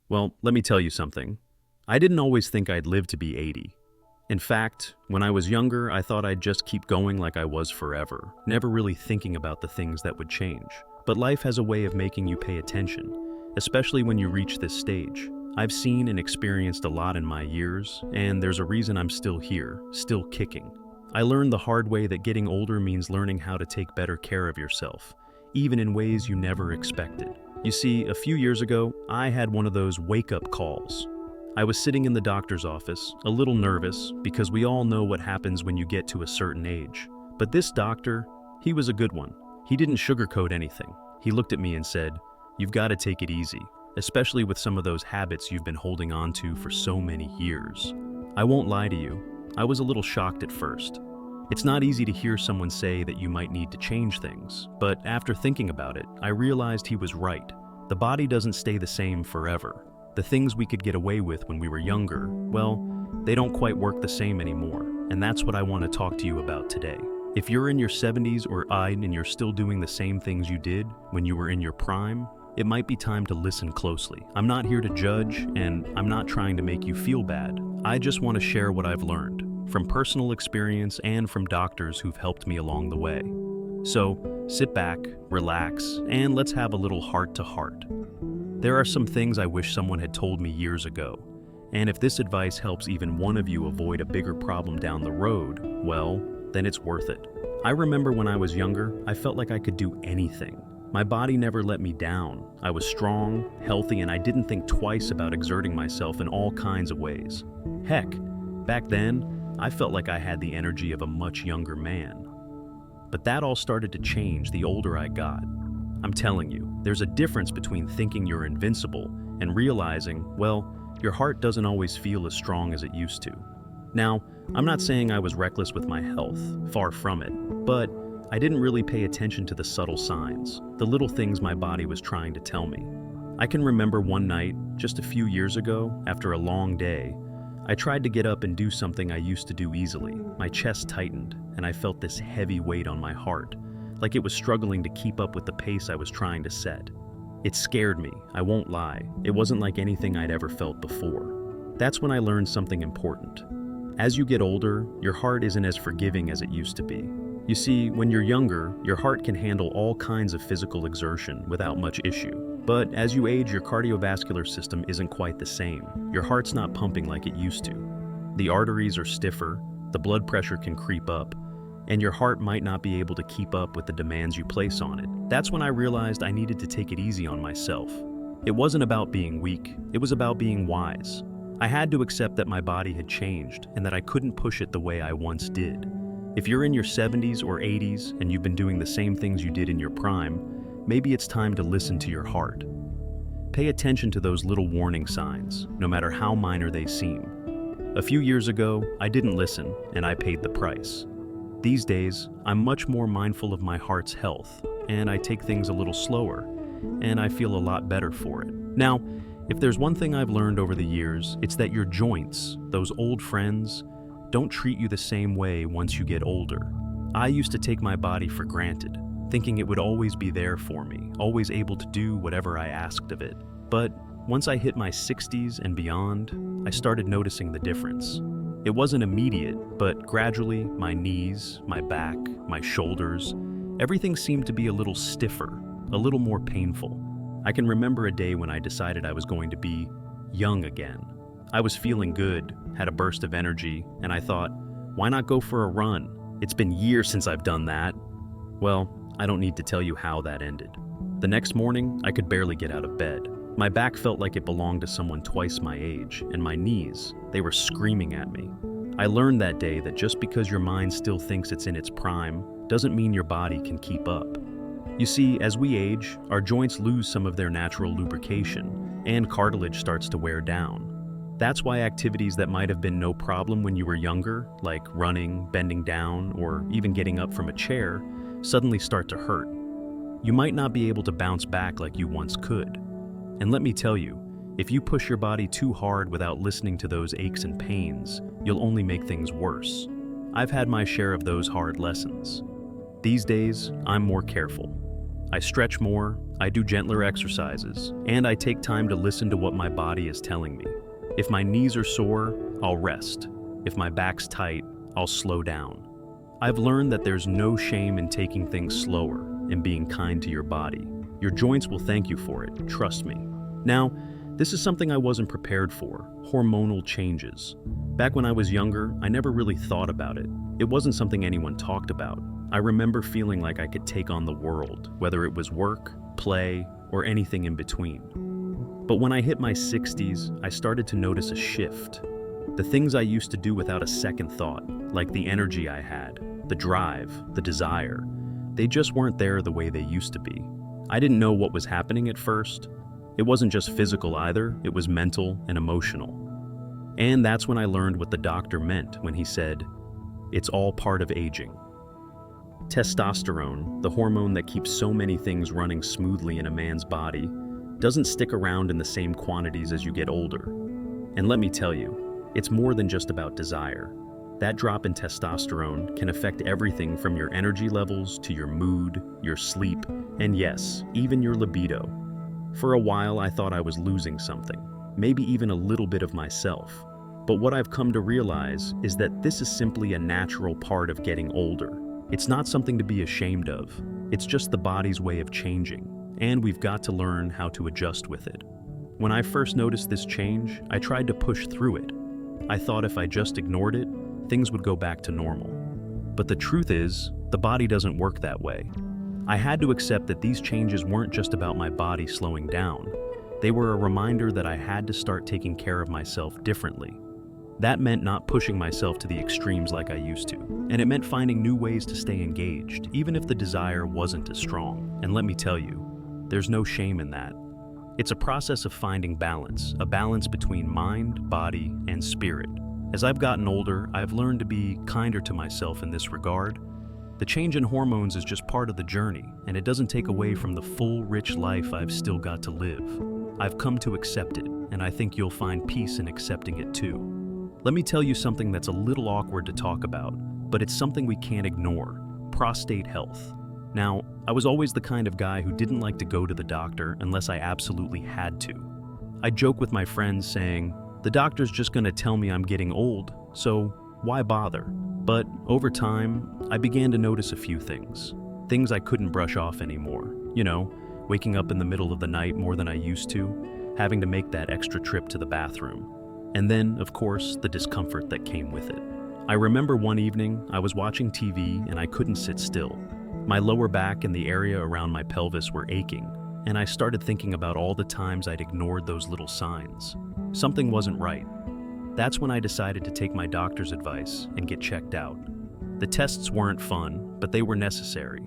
Well, let me tell you something. I didn't always think I'd live to be 80. In fact, when I was younger, I thought I'd just keep going like I was forever, never really thinking about the things that would change. But life has a way of making you pay attention, especially when you reach this stage. I've seen and experienced a lot in my years, and there's a reason I'm still here, still kicking. I learned the hard way that getting older means learning how to take better care of yourself, even in ways you never expected. You see, a few years ago, I had one of those wake-up calls. I was sitting in the doctor's office, a little nervous, because we all know what happens when you get to a certain age. But this doctor, he was a good one. He didn't sugarcoat anything. He looked at me and said, "You've got to take it easy, especially with some of those habits you've been holding on to for so many years." I won't lie to you, I was a little shocked at first. It's not easy to hear someone say that you might need to change things, but after thinking about it, I realized he was right. The body doesn't stay the same forever. The things we could get away with when we were younger, well, they don't quite work the same anymore, and that's what I want to talk to you about today. If you're in your 70s or and you're still doing the same things you did when you were in your prime, it might be time to listen closely. I'm not here to judge, and I'm not trying to make you feel bad. I just want to share what I've learned, from personal experience and from doctors who've helped me along the way. So, sit back, relax, and let's have a little heart-to-heart. There are some things I wish someone had told me years ago, and if this advice helps even one of you avoid a bigger problem down the road, well, then it's worth it. I remember when I was younger, I felt like I could do anything. My body never let me down. I was strong, healthy, and I didn't think twice about exerting myself in all kinds of ways. Heck, back then, I felt like I had the energy of a much younger man. But that all started to change the older I got. I'm telling you, there's a difference between thinking you're invincible and realizing, well, your heart doesn't always feel as strong as it used to. Now, I'm not saying I was reckless with my health, far from it, but I didn't really pay attention to the subtle signs, the little things my body was trying to tell me. I can remember one night, just a few years ago, after a long day, I tried to get up and do something I used to do easily. My chest tightened, and I felt this heavy weight on my heart, like it was struggling to keep up with the pace I was trying to set. It scared me, I won't lie. It wasn't like anything I'd ever felt before. That's when I learned something important. As you get older, your heart isn't as forgiving as it used to be. You see, when you're younger, your heart can handle all kinds of physical exertion without much issue. But as you age, your cardiovascular system isn't quite the same. Your heart's not pumping like it used to. The arteries are stiffer, the blood pressure can creep up, and your heart might not be able to keep up with the demands you place on it. That's when I realized I needed to take it easy on myself. It wasn't about being weak, it was about being wise. I had to accept that my body had changed and that I couldn't push it the way I once did. If you're in your 70s or 80s and you've been doing the same things you did in your prime, maybe it's time to listen to your heart. Pay attention to those little warning signs, no matter how minor they seem. A few years ago, I didn't listen, and I paid the price. These days, I'm much more mindful of my heart's health, and I take things a little slower, and I feel a lot better for it. Now, if there's one thing I've learned over the years, it's that your joints, those old friends, don't treat you the same way once you get older. I used to take my body for granted, thinking it would always be there for me, always able to do whatever I asked of it. But once I hit my 60s and beyond, I started noticing the difference. It wasn't immediate, but gradually my knees, my back, my shoulders, everything seemed to be a little stiffer, a little more painful. I can remember a day when I decided I was going to be young again. I was feeling good, had a burst of energy, and I thought, why not go for a run? It's been years since I've done that. Well, I don't need to tell you how that ended. The next morning, I could barely get out of bed. My back felt like it belonged to someone twice my age, and my knees, they were screaming at me. I learned that day that just because your mind still thinks it's in its prime, doesn't mean your body can keep up. You see, as we age, our joints lose some of their natural lubrication, and cartilage starts to wear down. That's why activities that might have been no problem when you were younger, like running, bending down, or even getting up from a chair, suddenly start to hurt. You might not be able to bounce back like you once could. And let me tell you, if you push your body too hard without listening to those aches and pains, you'll only make things worse. I've had my share of those hard lessons. These days, I'm more careful. I stretch more, I do gentler exercises, and I take time to listen to what my body is telling me. If my knees are sore, I'll rest. If my back's tight, I'll slow down. I've learned that there's no shame in taking things slower and being kind to your body. Your joints will thank you for it, trust me. Now, this is something I wasn't prepared for, hormonal changes. Back when I was younger, I never really thought about it. It wasn't something anyone talked about. I remember feeling like I could take on the world, whether it was work, play, or anything in between. But when I hit my 60s, I started to notice a shift. The things I used to do without a second thought, like the energy I had, the drive, the desire, they just weren't there the way they used to be. I didn't know what was happening at first. It wasn't just physical either, it was mental and emotional. And that's when I learned what the doctor meant when he said, "It's all part of aging." Testosterone, the hormone that keeps so many things running smoothly in a man's body, doesn't stick around in the same quantities as you get older. And let me tell you, it's more than just about desire. That drop in testosterone can affect everything from your energy levels to your mood, your sleep, and yes, even your libido. For a while, I thought I was losing something, maybe even a little bit of myself. But what I've come to realize is that this is simply a natural part of getting older. It's not something to be ashamed of. It's just the body's way of changing, and we've got to learn how to adjust with it. When I first noticed this change, I tried to push through it. I thought if I just ignored it, things would go back to normal. But the truth is, the body doesn't work that way. I had to accept that these changes weren't just about my body slowing down. They were a reminder that I had to start taking care of myself differently. That meant not pushing myself to the extremes like I used to, and it meant finding new ways to stay engaged, even if the desire wasn't as strong. And let me tell you, there's no shame in that. It's a process of finding balance, a balance between mind, body, and spirit. As I've gotten older, I've learned to be kinder to myself in this regard. The change in hormones is just part of the journey, and it doesn't take away from the full, rich life I've still got to live. I've come to accept it, and I think you'll find peace in accepting it too. Let me tell you something that's a little awkward to talk about, but it's something we can't ignore: prostate health. Now, I was always the kind of guy who didn't like to go to the doctor unless I absolutely had to. I joke with my friends saying, "The doctor's just gonna tell me I'm getting old, so why bother?" But over time, I began to notice a few things. Things I couldn't brush off anymore. You know, waking up in the middle of the night more than I used to, having to make that extra trip to the bathroom. And then, of course, the discomfort that came with it. I remember one evening, I was watching TV and I couldn't sit still. My lower back and the area around my pelvis were aching, and I started thinking about all the times I'd ignored those little signs. Something wasn't right. That's when I decided to take my doctor's advice and get checked out. The tests weren't fun, but they were necessary.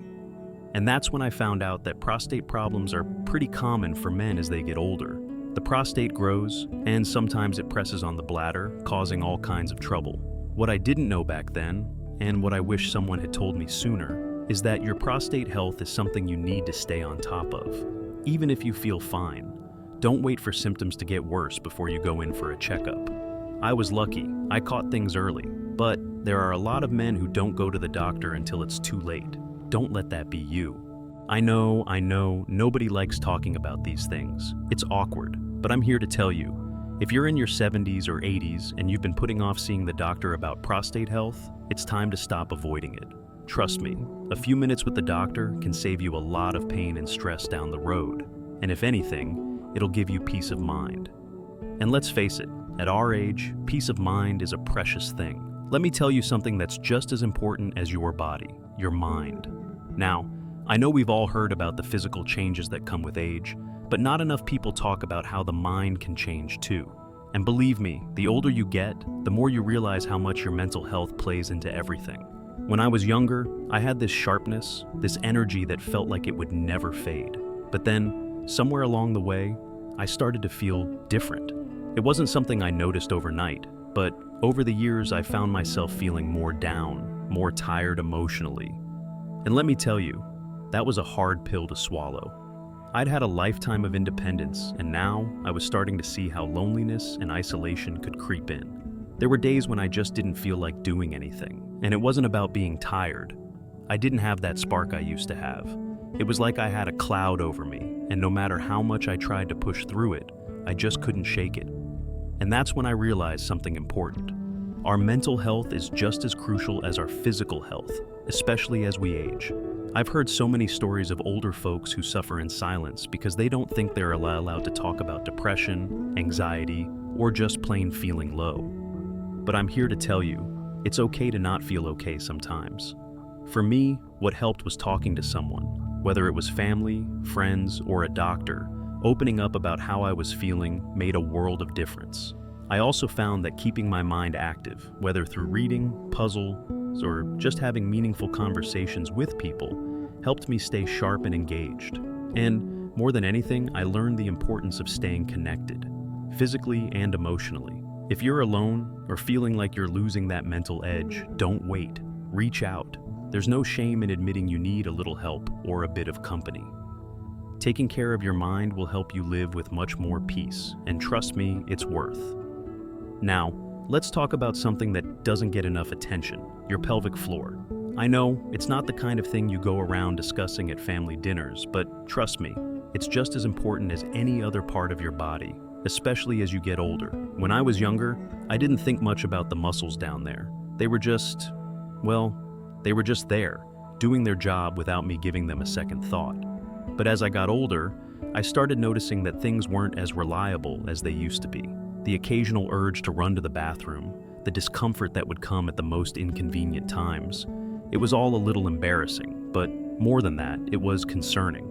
And that's when I found out that prostate problems are pretty common for men as they get older. The prostate grows, and sometimes it presses on the bladder, causing all kinds of trouble. What I didn't know back then, and what I wish someone had told me sooner, is that your prostate health is something you need to stay on top of. Even if you feel fine, don't wait for symptoms to get worse before you go in for a checkup. I was lucky, I caught things early, but there are a lot of men who don't go to the doctor until it's too late. Don't let that be you. I know, nobody likes talking about these things. It's awkward, but I'm here to tell you, if you're in your 70s or 80s and you've been putting off seeing the doctor about prostate health, it's time to stop avoiding it. Trust me, a few minutes with the doctor can save you a lot of pain and stress down the road. And if anything, it'll give you peace of mind. And let's face it, at our age, peace of mind is a precious thing. Let me tell you something that's just as important as your body, your mind. Now, I know we've all heard about the physical changes that come with age, but not enough people talk about how the mind can change too. And believe me, the older you get, the more you realize how much your mental health plays into everything. When I was younger, I had this sharpness, this energy that felt like it would never fade. But then, somewhere along the way, I started to feel different. It wasn't something I noticed overnight, but over the years I found myself feeling more down, more tired emotionally. And let me tell you, that was a hard pill to swallow. I'd had a lifetime of independence, and now I was starting to see how loneliness and isolation could creep in. There were days when I just didn't feel like doing anything, and it wasn't about being tired. I didn't have that spark I used to have. It was like I had a cloud over me, and no matter how much I tried to push through it, I just couldn't shake it. And that's when I realized something important. Our mental health is just as crucial as our physical health, especially as we age. I've heard so many stories of older folks who suffer in silence because they don't think they're allowed to talk about depression, anxiety, or just plain feeling low. But I'm here to tell you, it's okay to not feel okay sometimes. For me, what helped was talking to someone, whether it was family, friends, or a doctor. Opening up about how I was feeling made a world of difference. I also found that keeping my mind active, whether through reading, puzzles, or just having meaningful conversations with people, helped me stay sharp and engaged. And more than anything, I learned the importance of staying connected, physically and emotionally. If you're alone or feeling like you're losing that mental edge, don't wait. Reach out. There's no shame in admitting you need a little help or a bit of company. Taking care of your mind will help you live with much more peace, and trust me, it's worth. Now, let's talk about something that doesn't get enough attention, your pelvic floor. I know, it's not the kind of thing you go around discussing at family dinners, but trust me, it's just as important as any other part of your body, especially as you get older. When I was younger, I didn't think much about the muscles down there. They were just there, doing their job without me giving them a second thought. But as I got older, I started noticing that things weren't as reliable as they used to be. The occasional urge to run to the bathroom, the discomfort that would come at the most inconvenient times. It was all a little embarrassing, but more than that, it was concerning.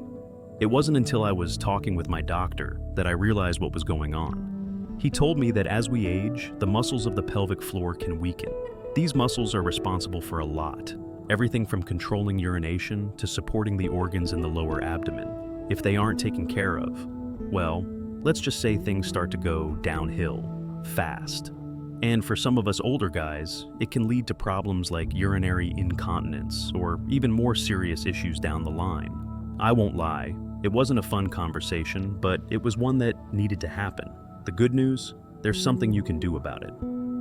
It wasn't until I was talking with my doctor that I realized what was going on. He told me that as we age, the muscles of the pelvic floor can weaken. These muscles are responsible for a lot, everything from controlling urination to supporting the organs in the lower abdomen. If they aren't taken care of, well, let's just say things start to go downhill, fast. And for some of us older guys, it can lead to problems like urinary incontinence or even more serious issues down the line. I won't lie, it wasn't a fun conversation, but it was one that needed to happen. The good news, there's something you can do about it.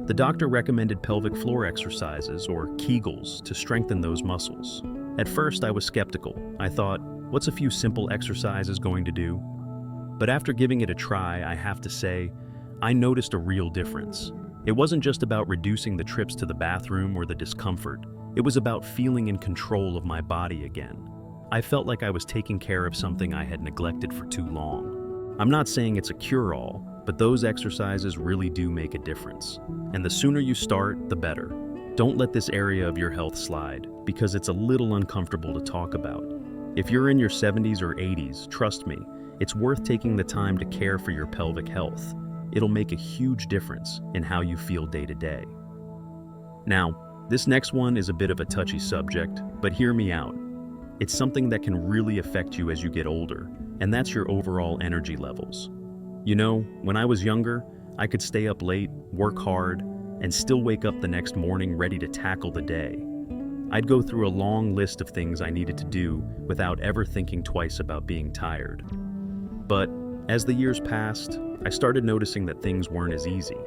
The doctor recommended pelvic floor exercises, or Kegels, to strengthen those muscles. At first, I was skeptical. I thought, what's a few simple exercises going to do? But after giving it a try, I have to say, I noticed a real difference. It wasn't just about reducing the trips to the bathroom or the discomfort. It was about feeling in control of my body again. I felt like I was taking care of something I had neglected for too long. I'm not saying it's a cure-all, but those exercises really do make a difference. And the sooner you start, the better. Don't let this area of your health slide, because it's a little uncomfortable to talk about. If you're in your 70s or 80s, trust me, it's worth taking the time to care for your pelvic health. It'll make a huge difference in how you feel day to day. Now, this next one is a bit of a touchy subject, but hear me out. It's something that can really affect you as you get older, and that's your overall energy levels. You know, when I was younger, I could stay up late, work hard, and still wake up the next morning ready to tackle the day. I'd go through a long list of things I needed to do without ever thinking twice about being tired. But as the years passed, I started noticing that things weren't as easy.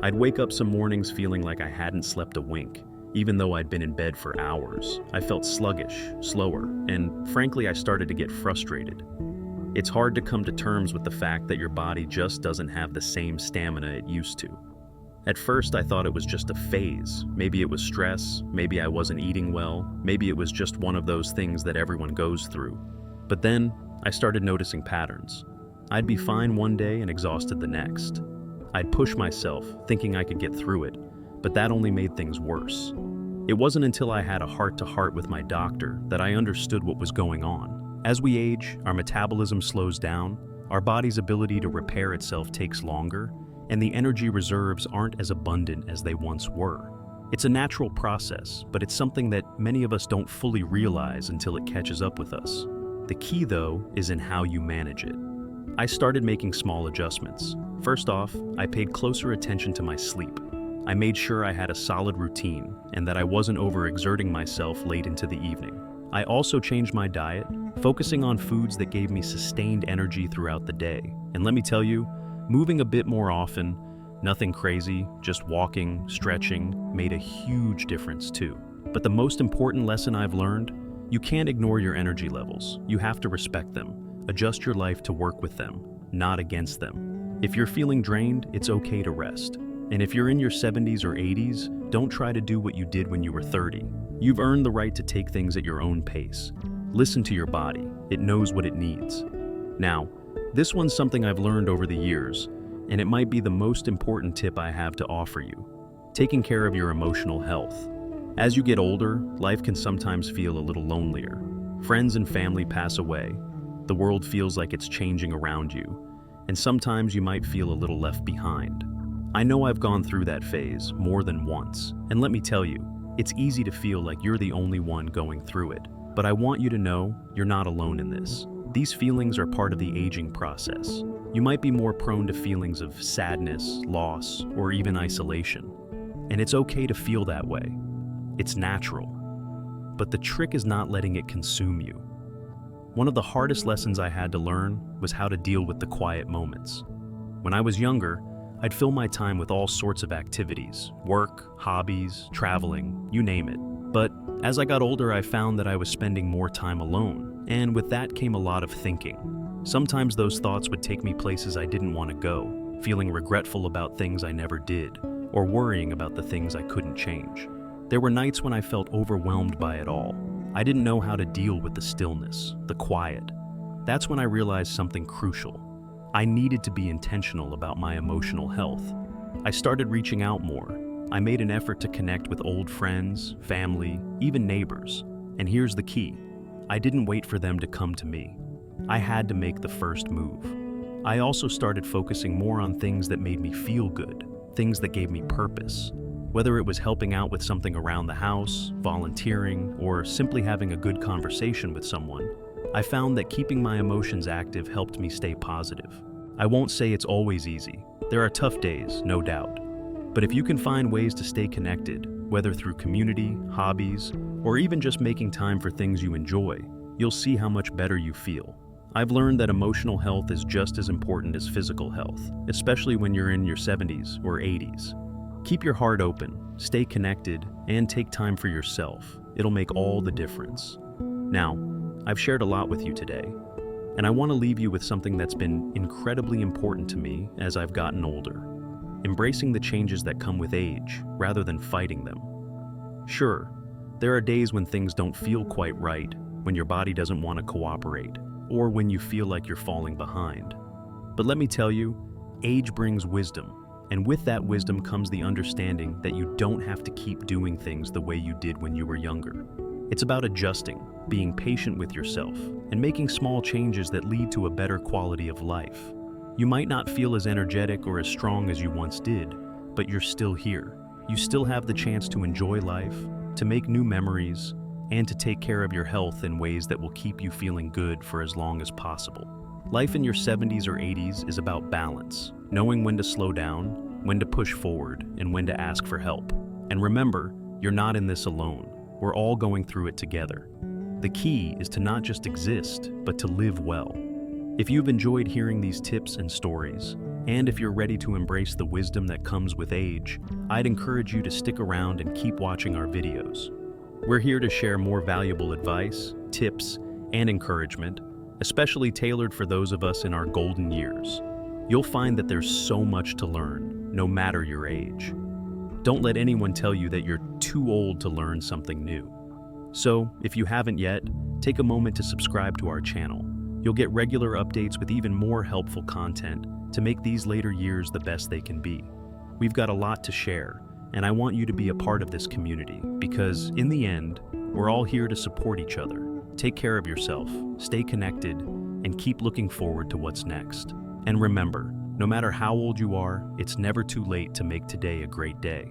I'd wake up some mornings feeling like I hadn't slept a wink, even though I'd been in bed for hours. I felt sluggish, slower, and frankly, I started to get frustrated. It's hard to come to terms with the fact that your body just doesn't have the same stamina it used to. At first, I thought it was just a phase. Maybe it was stress, maybe I wasn't eating well, maybe it was just one of those things that everyone goes through. But then, I started noticing patterns. I'd be fine one day and exhausted the next. I'd push myself, thinking I could get through it, but that only made things worse. It wasn't until I had a heart-to-heart with my doctor that I understood what was going on. As we age, our metabolism slows down, our body's ability to repair itself takes longer, and the energy reserves aren't as abundant as they once were. It's a natural process, but it's something that many of us don't fully realize until it catches up with us. The key, though, is in how you manage it. I started making small adjustments. First off, I paid closer attention to my sleep. I made sure I had a solid routine and that I wasn't overexerting myself late into the evening. I also changed my diet, focusing on foods that gave me sustained energy throughout the day. And let me tell you, moving a bit more often, nothing crazy, just walking, stretching, made a huge difference too. But the most important lesson I've learned, You can't ignore your energy levels. You have to respect them. Adjust your life to work with them, not against them. If you're feeling drained, it's okay to rest. And if you're in your 70s or 80s, don't try to do what you did when you were 30. You've earned the right to take things at your own pace. Listen to your body. It knows what it needs. Now, this one's something I've learned over the years, and it might be the most important tip I have to offer you. Taking care of your emotional health. As you get older, life can sometimes feel a little lonelier. Friends and family pass away. The world feels like it's changing around you, and sometimes you might feel a little left behind. I know I've gone through that phase more than once, and let me tell you, it's easy to feel like you're the only one going through it. But I want you to know you're not alone in this. These feelings are part of the aging process. You might be more prone to feelings of sadness, loss, or even isolation. And it's okay to feel that way. It's natural. But the trick is not letting it consume you. One of the hardest lessons I had to learn was how to deal with the quiet moments. When I was younger, I'd fill my time with all sorts of activities, work, hobbies, traveling, you name it. But as I got older, I found that I was spending more time alone, and with that came a lot of thinking. Sometimes those thoughts would take me places I didn't want to go, feeling regretful about things I never did, or worrying about the things I couldn't change. There were nights when I felt overwhelmed by it all. I didn't know how to deal with the stillness, the quiet. That's when I realized something crucial. I needed to be intentional about my emotional health. I started reaching out more. I made an effort to connect with old friends, family, even neighbors. And here's the key. I didn't wait for them to come to me. I had to make the first move. I also started focusing more on things that made me feel good, things that gave me purpose. Whether it was helping out with something around the house, volunteering, or simply having a good conversation with someone, I found that keeping my emotions active helped me stay positive. I won't say it's always easy. There are tough days, no doubt. But if you can find ways to stay connected, whether through community, hobbies, or even just making time for things you enjoy, you'll see how much better you feel. I've learned that emotional health is just as important as physical health, especially when you're in your 70s or 80s. Keep your heart open, stay connected, and take time for yourself. It'll make all the difference. Now, I've shared a lot with you today, and I want to leave you with something that's been incredibly important to me as I've gotten older. Embracing the changes that come with age, rather than fighting them. Sure, there are days when things don't feel quite right, when your body doesn't want to cooperate, or when you feel like you're falling behind. But let me tell you, age brings wisdom, and with that wisdom comes the understanding that you don't have to keep doing things the way you did when you were younger. It's about adjusting, being patient with yourself, and making small changes that lead to a better quality of life. You might not feel as energetic or as strong as you once did, but you're still here. You still have the chance to enjoy life, to make new memories, and to take care of your health in ways that will keep you feeling good for as long as possible. Life in your 70s or 80s is about balance, knowing when to slow down, when to push forward, and when to ask for help. And remember, you're not in this alone. We're all going through it together. The key is to not just exist, but to live well. If you've enjoyed hearing these tips and stories, and if you're ready to embrace the wisdom that comes with age, I'd encourage you to stick around and keep watching our videos. We're here to share more valuable advice, tips, and encouragement, especially tailored for those of us in our golden years. You'll find that there's so much to learn, no matter your age. Don't let anyone tell you that you're too old to learn something new. So, if you haven't yet, take a moment to subscribe to our channel. You'll get regular updates with even more helpful content to make these later years the best they can be. We've got a lot to share, and I want you to be a part of this community because, in the end, we're all here to support each other. Take care of yourself, stay connected, and keep looking forward to what's next. And remember, no matter how old you are, it's never too late to make today a great day.